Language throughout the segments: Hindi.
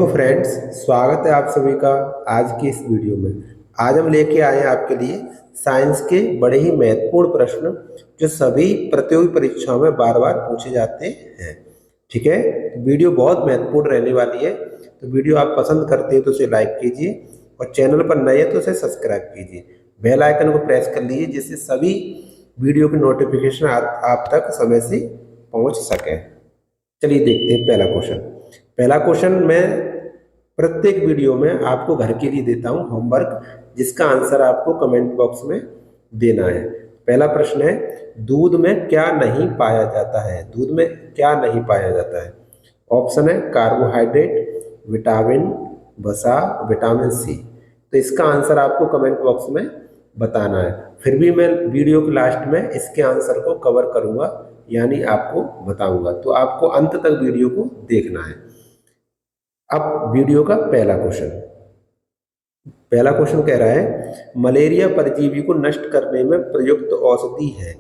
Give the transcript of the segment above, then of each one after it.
हेलो फ्रेंड्स, स्वागत है आप सभी का आज की इस वीडियो में। आज हम लेके आए हैं आपके लिए साइंस के बड़े ही महत्वपूर्ण प्रश्न जो सभी प्रतियोगी परीक्षाओं में बार बार पूछे जाते हैं। ठीक है, वीडियो बहुत महत्वपूर्ण रहने वाली है, तो वीडियो आप पसंद करते हैं तो उसे लाइक कीजिए और चैनल पर नए हैं तो उसे सब्सक्राइब कीजिए। बेल आइकन को प्रेस कर लीजिए जिससे सभी वीडियो की नोटिफिकेशन आप तक समय से पहुंच सके। चलिए देखते हैं पहला क्वेश्चन। पहला क्वेश्चन मैं प्रत्येक वीडियो में आपको घर के लिए देता हूं होमवर्क, जिसका आंसर आपको कमेंट बॉक्स में देना है। पहला प्रश्न है, दूध में क्या नहीं पाया जाता है? दूध में क्या नहीं पाया जाता है? ऑप्शन है कार्बोहाइड्रेट, विटामिन, वसा, विटामिन सी। तो इसका आंसर आपको कमेंट बॉक्स में बताना है। फिर भी मैं वीडियो के लास्ट में इसके आंसर को कवर करूंगा, यानी आपको बताऊंगा, तो आपको अंत तक वीडियो को देखना है। अब वीडियो का पहला क्वेश्चन कह रहा है, मलेरिया परजीवी को नष्ट करने में प्रयुक्त औषधि है।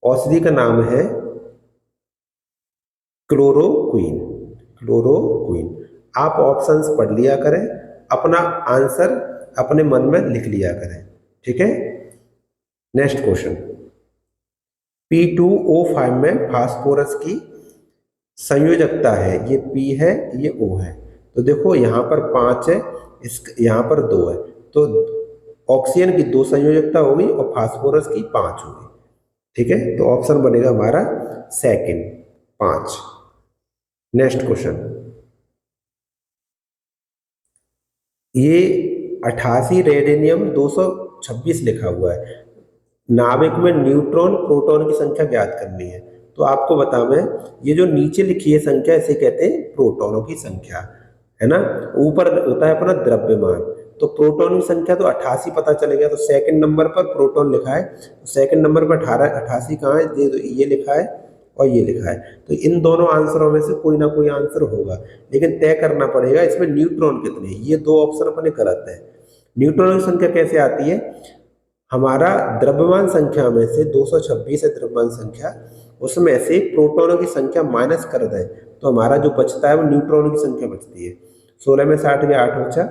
औषधि का नाम है क्लोरोक्विन। क्लोरोक्विन। आप ऑप्शंस पढ़ लिया करें, अपना आंसर अपने मन में लिख लिया करें। ठीक है, नेक्स्ट क्वेश्चन। P2O5 में फास्फोरस की संयोजकता है, ये P है, ये O है। तो देखो यहाँ पर 5 है, यहाँ पर 2 है, तो ऑक्सीजन की 2 संयोजकता होगी और फास्फोरस की 5 होगी। ठीक है, तो ऑप्शन बनेगा हमारा सेकंड, 5। Next question. ये 88 रेडियम 226 लिखा हुआ है। नाभिक में न्यूट्रॉन प्रोटॉन की संख्या ज्ञात करनी है। तो आपको बता मैं, ये जो नीचे लिखी है संख्या, इसे कहते हैं प्रोटॉनों की संख्या, है ना। ऊपर होता है अपना द्रव्यमान, तो प्रोटॉन की संख्या तो 88 पता चलेगा। तो सेकंड नंबर पर प्रोटॉन लिखा है, तो सेकंड नंबर पर 88 कहाँ है? ये लिखा है और ये लिखा है। तो इन दोनों आंसरों में से कोई ना कोई आंसर होगा, लेकिन तय करना पड़ेगा इसमें न्यूट्रॉन कितने। ये 2 ऑप्शन अपने गलत है। न्यूट्रॉन की संख्या कैसे आती है? हमारा द्रव्यमान संख्या में से 226 है द्रव्यमान संख्या, उसमें से प्रोटॉनों की संख्या माइनस कर दें तो हमारा जो बचता है वो न्यूट्रॉनों की संख्या बचती है। 16 में 60 के 8 बचा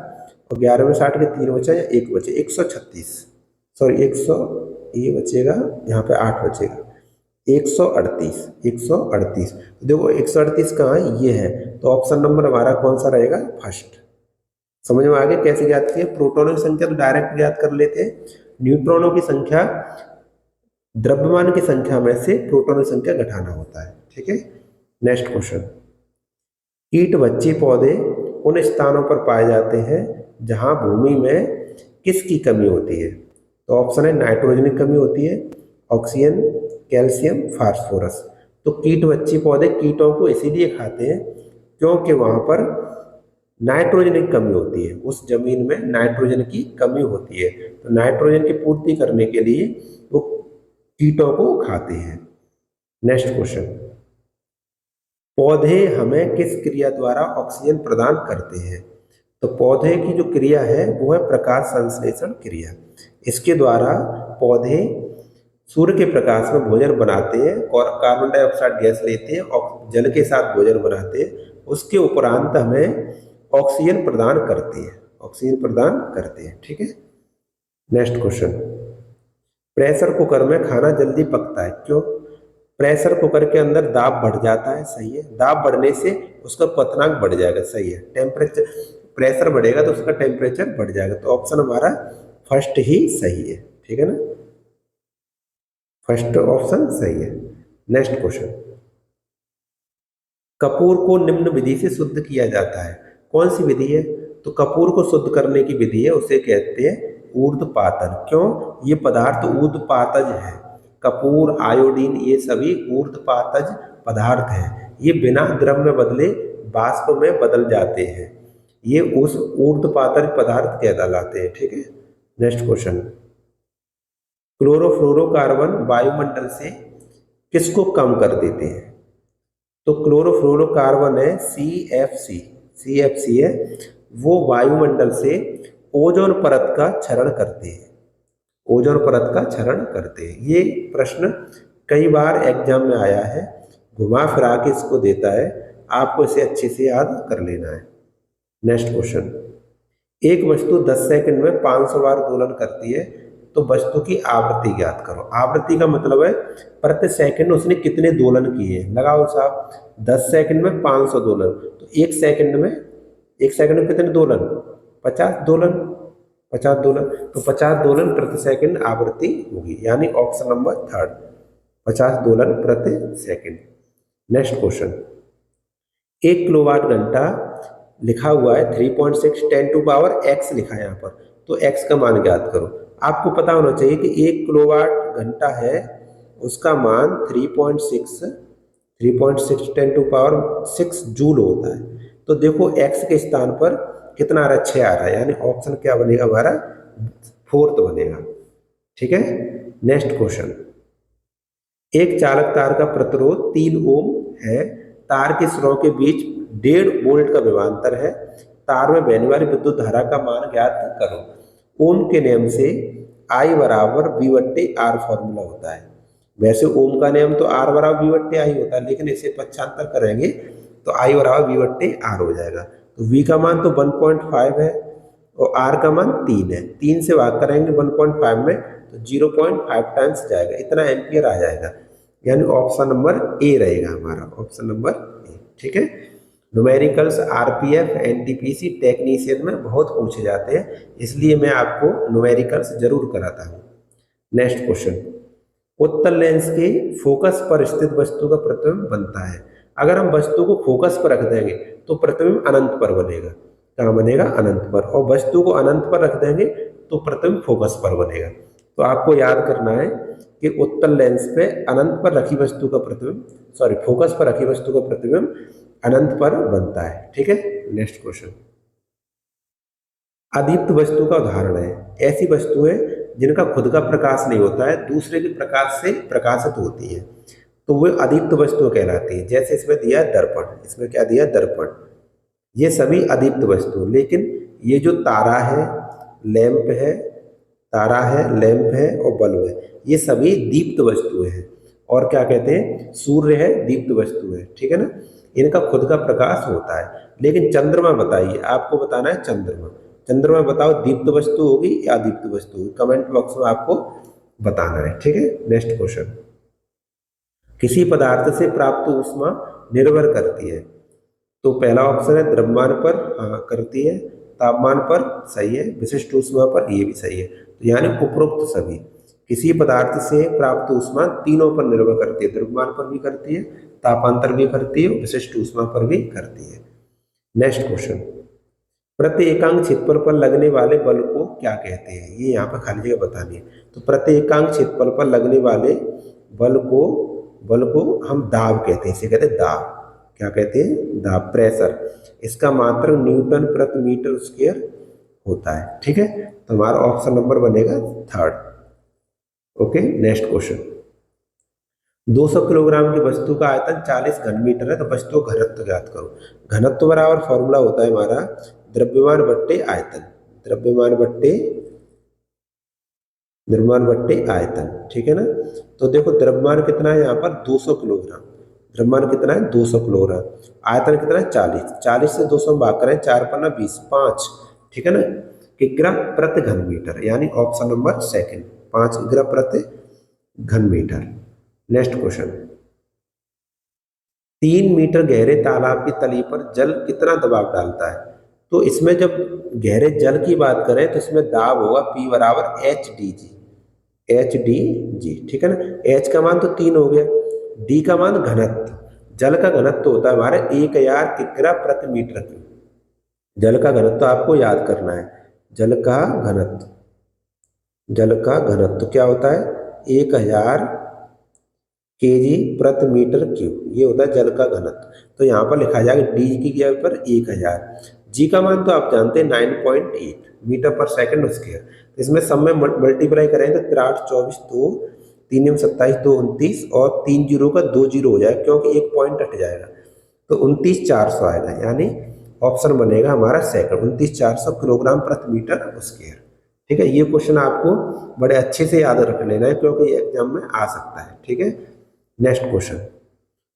और 11 में 60 के 3 बचा या 1 बचे, 136। सॉरी 100, ये बचेगा, यहाँ पे 8 बचेगा, 138। 138। तो देखो 138 कहाँ है? ये है। तो ऑप्शन नंबर हमारा कौन सा रहेगा? फर्स्ट। समझ में आ गया कैसे ज्ञात किया? प्रोटॉनों की संख्या तो डायरेक्ट ज्ञात कर लेते हैं, न्यूट्रॉनों की संख्या द्रव्यमान की संख्या में से प्रोटॉनों की संख्या घटाना होता है। ठीक है, नेक्स्ट क्वेश्चन। कीट बच्चे पौधे उन स्थानों पर पाए जाते हैं जहां भूमि में किसकी कमी होती है? तो ऑप्शन है नाइट्रोजन की कमी होती है, ऑक्सीजन, कैल्शियम, फास्फोरस। तो कीट बच्चे पौधे कीटों को इसीलिए खाते हैं क्योंकि वहां पर नाइट्रोजन की कमी होती है, उस जमीन में नाइट्रोजन की कमी होती है। तो नाइट्रोजन की पूर्ति करने के लिए वो कीटों को खाते हैं। Next question. पौधे हमें किस क्रिया द्वारा ऑक्सीजन प्रदान करते हैं? तो पौधे की जो क्रिया है वो है प्रकाश संश्लेषण क्रिया। इसके द्वारा पौधे सूर्य के प्रकाश में भोजन बनाते हैं और कार्बन डाइऑक्साइड गैस लेते हैं और जल के साथ भोजन बनाते हैं। उसके उपरांत हमें ऑक्सीजन प्रदान करते हैं, ऑक्सीजन प्रदान करते हैं। ठीक है, नेक्स्ट क्वेश्चन। प्रेशर कुकर में खाना जल्दी पकता है, क्यों? प्रेशर कुकर के अंदर दाब बढ़ जाता है, सही है। दाब बढ़ने से उसका क्वथनांक बढ़ जाएगा, सही है। टेम्परेचर, प्रेशर बढ़ेगा तो उसका टेम्परेचर बढ़ जाएगा। तो ऑप्शन हमारा फर्स्ट ही सही है। ठीक है ना, फर्स्ट ऑप्शन सही है। Next question. कपूर को निम्न विधि से शुद्ध किया जाता है, कौन सी विधि है? तो कपूर को शुद्ध करने की विधि है, उसे कहते हैं ऊर्ध्वपातन। क्यों? ये पदार्थ ऊर्ध्वपातज है। कपूर, आयोडीन, ये सभी ऊर्ध्वपातज पदार्थ हैं। ये बिना द्रव में बदले वाष्प में बदल जाते हैं, ये उस ऊर्ध्वपातज पदार्थ कहलाते हैं। ठीक है, नेक्स्ट क्वेश्चन। क्लोरोफ्लोरोकार्बन वायुमंडल से किसको कम कर देते हैं? तो क्लोरोफ्लोरोकार्बन है CFC, CFC है, वो वायुमंडल से ओजोन परत का क्षरण करते हैं, ओजोन परत का क्षरण करते हैं। ये प्रश्न कई बार एग्जाम में आया है, घुमा फिरा के इसको देता है, आपको इसे अच्छे से याद कर लेना है। नेक्स्ट क्वेश्चन, एक वस्तु 10 सेकंड में 500 बार दोलन करती है, तो वस्तु की आवृत्ति ज्ञात करो। आवृत्ति का मतलब है प्रति सेकंड उसने कितने दोलन किए। लगाओ साहब, 10 सेकंड में 500 दोलन, तो एक सेकंड में कितने दोलन? 50 दोलन, 50 दोलन, तो 50 दोलन प्रति सेकंड आवृत्ति होगी, यानी ऑप्शन नंबर थर्ड, 50 दोलन प्रति सेकंड। नेक्स्ट क्वेश्चन, 1 किलोवाट घंटा लिखा हुआ है 3.6 10 टू पावर x लिखा है यहाँ पर, तो x का मान ज्ञात करो। आपको पता होना चाहिए कि 1 किलोवाट घंटा है, उसका मान 3.6 10 टू पावर 6 जूल होता है। तो देखो x के स्थान पर कितना आ रहा है? 6 आ रहा है, यानी ऑप्शन क्या बनेगा हमारा? फोर्थ बनेगा। ठीक है। नेक्स्ट क्वेश्चन, एक चालक तार का प्रतिरोध 3 ओम है, तार के सिरों के बीच 1.5 वोल्ट का विभवांतर है, तार में बहने वाली विद्युत धारा का मान ज्ञात करो। ओम के नियम से I बराबर V/R फॉर्मूला होता है। वैसे ओम का नियम तो R बराबर V/I होता है, लेकिन इसे पक्षांतर करेंगे तो I बराबर V/R हो जाएगा। तो V का मान तो 1.5 है और R का मान 3 है। 3 से भाग करेंगे 1.5 में तो 0.5 टाइम्स जाएगा, इतना एम्पियर आ जाएगा, यानी ऑप्शन नंबर ए रहेगा हमारा, ऑप्शन नंबर ए। ठीक है। न्यूमेरिकल्स आरपीएफ एनटीपीसी टेक्नीशियन में बहुत पूछे जाते हैं, इसलिए मैं आपको न्यूमेरिकल्स जरूर कराता हूँ। नेक्स्ट क्वेश्चन, उत्तल लेंस के फोकस पर स्थित वस्तु का प्रतिबिंब बनता है। अगर हम वस्तु को फोकस पर रख देंगे तो प्रतिबिंब अनंत पर बनेगा। कहाँ बनेगा? अनंत पर। और वस्तु को अनंत पर रख देंगे तो प्रतिबिंब फोकस पर बनेगा। तो आपको याद करना है कि उत्तल लेंस पे अनंत पर रखी वस्तु का प्रतिबिंब, फोकस पर रखी वस्तु का प्रतिबिंब अनंत पर बनता है। ठीक है। नेक्स्ट क्वेश्चन, अदीप्त वस्तु का उदाहरण है, ऐसी वस्तुएं जिनका खुद का प्रकाश नहीं होता है, दूसरे के प्रकाश से प्रकाशित होती है, तो वे अदीप्त वस्तु कहलाती है। जैसे इसमें दिया है दर्पण, इसमें क्या दिया है? दर्पण। ये सभी अदीप्त वस्तु, लेकिन ये जो तारा है, लैंप है, तारा है, लैंप है और बल्ब है, ये सभी दीप्त वस्तुएं हैं। और क्या कहते हैं? सूर्य है, दीप्त वस्तु है। ठीक है ना, इनका खुद का प्रकाश होता है। लेकिन चंद्रमा बताइए, आपको बताना है चंद्रमा। चंद्रमा बताओ, दीप्त वस्तु होगी या अदीप्त वस्तु होगी? कमेंट बॉक्स में आपको बताना है। ठीक है। नेक्स्ट क्वेश्चन, किसी पदार्थ से प्राप्त ऊष्मा निर्भर करती है, तो पहला ऑप्शन है द्रव्यमान पर, हाँ करती है, तापमान पर सही है, विशिष्ट ऊष्मा पर, ये भी सही है। तो यानी उपरोक्त सभी, किसी पदार्थ से प्राप्त ऊष्मा तीनों पर निर्भर करती है, द्रव्यमान पर भी करती है, तापांतर भी करती है, विशिष्ट ऊष्मा पर भी करती है। नेक्स्ट क्वेश्चन, प्रति एकांक क्षेत्रफल पर लगने वाले बल को क्या कहते हैं? ये यहाँ पर खाली जगह बतानी है। तो प्रति एकांक क्षेत्रफल पर लगने वाले बल को हम दाब कहते हैं, इसे कहते हैं दाब। क्या कहते हैं? दाब, प्रेशर। इसका मात्रक न्यूटन प्रति मीटर स्क्वायर होता है। ठीक है। तो हमारा ऑप्शन नंबर बनेगा third. Okay. Next question, 200 kilogram की वस्तु का आयतन 40 घन मीटर है, तो वस्तु का घनत्व ज्ञात करो। घनत्व बराबर फॉर्मूला होता है हमारा द्रव्यमान बट्टे आयतन, द्रव्यमान बट्टे आयतन। ठीक है ना। तो देखो द्रव्यमान कितना है यहाँ पर? 200 किलोग्राम। द्रव्यमान कितना है? 200 किलोग्राम। आयतन कितना है? 40। 40 से 200 भाग करें, 4 पन्ना 20, 5। ठीक है ना, किग्रा प्रति घन मीटर, यानी ऑप्शन नंबर सेकंड, 5 किग्रा प्रति घन मीटर। नेक्स्ट क्वेश्चन, 3 मीटर गहरे तालाब की तली पर जल कितना दबाव डालता है? तो इसमें जब गहरे जल की बात करें तो इसमें दाब होगा P बराबर एच डी जी। ठीक है ना। H का मान तो 3 हो गया, D का मान घनत्व, जल का घनत्व होता है हमारे 1000 किग्रा प्रति मीटर क्यूब। जल का घनत्व आपको याद करना है, जल का घनत्व क्या होता है? 1000 केजी प्रति मीटर क्यूब, ये होता है जल का घनत्व। तो यहाँ पर लिखा जाएगा डी की जगह पर 1000, जी का मान तो आप जानते हैं 9.8 मीटर पर सेकंड स्क्वायर। इसमें सब में मल्टीप्लाई करेंगे तो 3 8 24 2 3 27 2 29 और 3 जीरो का 2 जीरो हो जाएगा, क्योंकि एक पॉइंट हट जाएगा, तो 29,400 आएगा, यानी ऑप्शन बनेगा हमारा सेकंड, 29,400 किलोग्राम प्रति मीटर स्क्वायर। ठीक है। ये क्वेश्चन आपको बड़े अच्छे से याद रख लेना है, क्योंकि एग्जाम में आ सकता है। ठीक है। नेक्स्ट क्वेश्चन,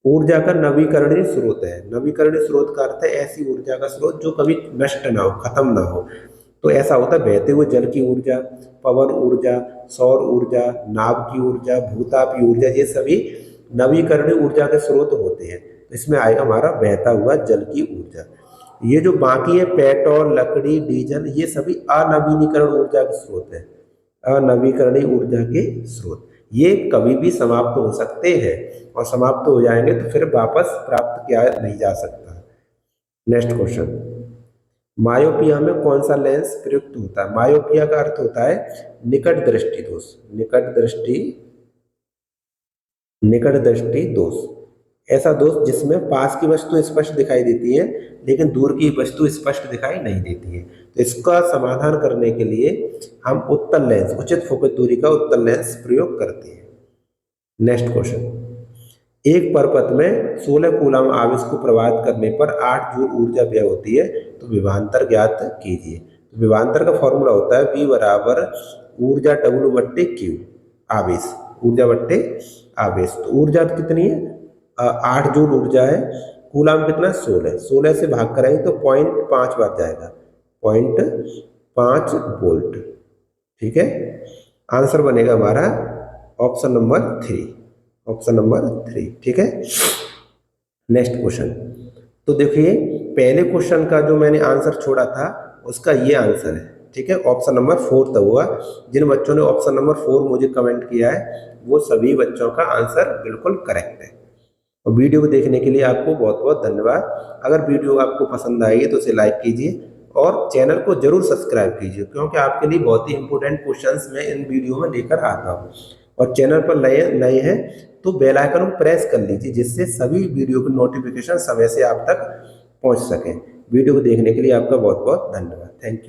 ऊर्जा का नवीकरणीय स्रोत है। नवीकरणीय स्रोत का अर्थ है ऐसी ऊर्जा का स्रोत जो कभी नष्ट ना हो, खत्म ना हो। तो ऐसा होता है बहते हुए जल की ऊर्जा, पवन ऊर्जा, सौर ऊर्जा, नाभ की ऊर्जा, भूतापीय ऊर्जा, ये सभी नवीकरणीय ऊर्जा के स्रोत होते हैं। तो इसमें आएगा हमारा बहता हुआ जल की ऊर्जा। ये जो बाकी है पेट्रोल, लकड़ी, डीजल, ये सभी अनवीनीकरण ऊर्जा के स्रोत है, अनवीकरणीय ऊर्जा के स्रोत। ये कभी भी समाप्त हो सकते हैं और समाप्त हो जाएंगे तो फिर वापस प्राप्त किया नहीं जा सकता। नेक्स्ट क्वेश्चन, मायोपिया में कौन सा लेंस प्रयुक्त होता है? मायोपिया का अर्थ होता है निकट दृष्टि दोष। निकट दृष्टि दोष, ऐसा दोष जिसमें पास की वस्तु स्पष्ट दिखाई देती है लेकिन दूर की वस्तु स्पष्ट दिखाई नहीं देती है। तो इसका समाधान करने के लिए हम उत्तल लेंस, उचित फोकस दूरी का उत्तल लेंस प्रयोग करते हैं। नेक्स्ट क्वेश्चन, एक परपथ में 16 कूलम आवेश को प्रवाहित करने पर 8 जूल ऊर्जा व्यय होती है, तो विभवांतर ज्ञात कीजिए। तो विभवांतर का फॉर्मूला होता है V बराबर ऊर्जा W बट्टे Q, आवेश, ऊर्जा बट्टे आवेश। तो ऊर्जा कितनी है? 8 जूल ऊर्जा है, कूलम कितना? 16, 16 से भाग करेंगे तो 0.5 बार जाएगा, 0.5 वोल्ट। ठीक है, आंसर बनेगा हमारा ऑप्शन नंबर 3, ऑप्शन नंबर 3। ठीक है, नेक्स्ट क्वेश्चन, तो देखिए पहले क्वेश्चन का जो मैंने आंसर छोड़ा था उसका ये आंसर है। ठीक है, ऑप्शन नंबर 4 तक हुआ। जिन बच्चों ने ऑप्शन नंबर 4 मुझे कमेंट किया है वो सभी बच्चों का आंसर बिल्कुल करेक्ट है। और वीडियो को देखने के लिए आपको बहुत बहुत धन्यवाद। अगर वीडियो आपको पसंद आई तो इसे लाइक कीजिए और चैनल को जरूर सब्सक्राइब कीजिए, क्योंकि आपके लिए बहुत ही इंपॉर्टेंट क्वेश्चंस मैं इन वीडियो में लेकर आता हूँ। और चैनल पर नए हैं तो बेल आइकन को प्रेस कर लीजिए, जिससे सभी वीडियो की नोटिफिकेशन समय से आप तक पहुँच सकें। वीडियो को देखने के लिए आपका बहुत बहुत धन्यवाद। Thank you.